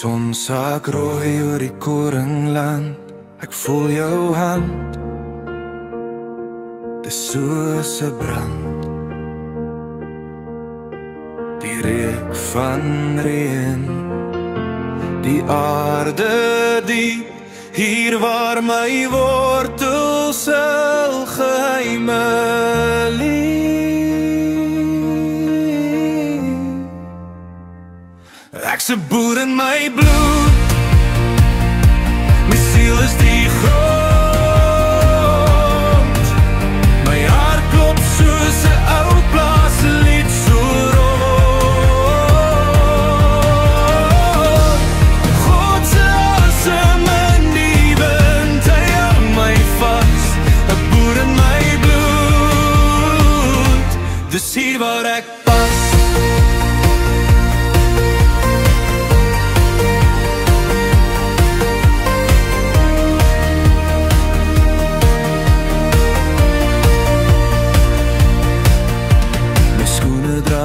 son sak rooi oor die koringland. Ek voel jou hand, dis soos 'n brand. Die reuk van reën, die aarde diep, hier waar my wortels hul geheime lê. Ek's 'n boer in my bloed, my siel is die grond. My hart klop soos 'n ou plaaslied so rond. God se asem in die wind, hy hou my vas, 'n boer in my bloed. Dis hier waar ek pas.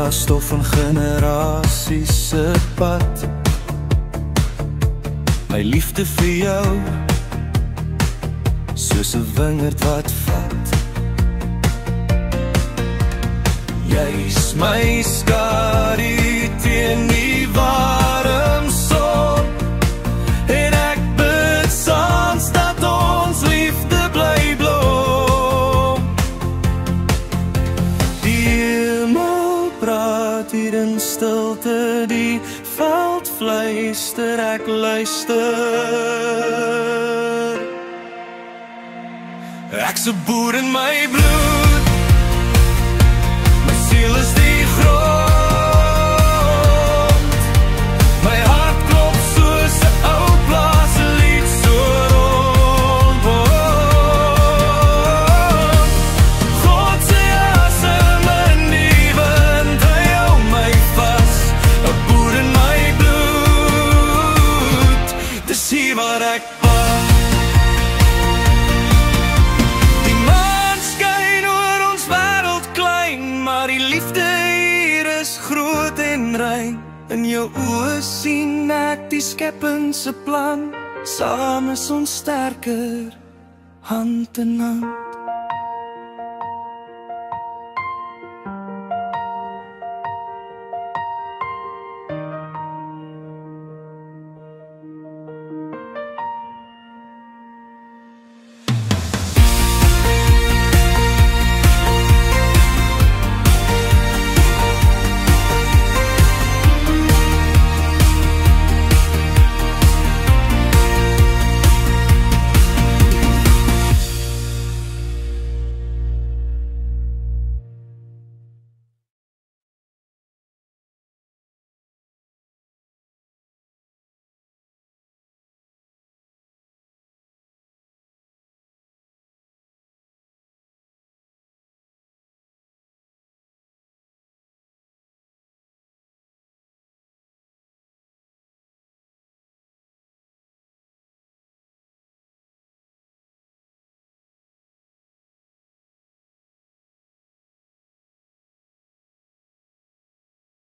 Stof van generasies se pad. My liefde vir jou, soos 'n wingerd wat vat. Jy's my skadu teen die warm son, en ek bid soms dat ons liefde bly blom. Hier in stilte, die veld fluister, ek luister. Ek's 'n boer in my bloed, my siel is die grond. My hart klop soos 'n ou plaaslied so rond. God se asem in die wind, hy hou my vas, 'n boer in my bloed. Dis hier waar ek pas. Die maan skyn oor ons wêreld klein, maar die liefde hier is groot en rein. In jou oë sien ek die skepping se plan, saam is ons sterker, hand in hand.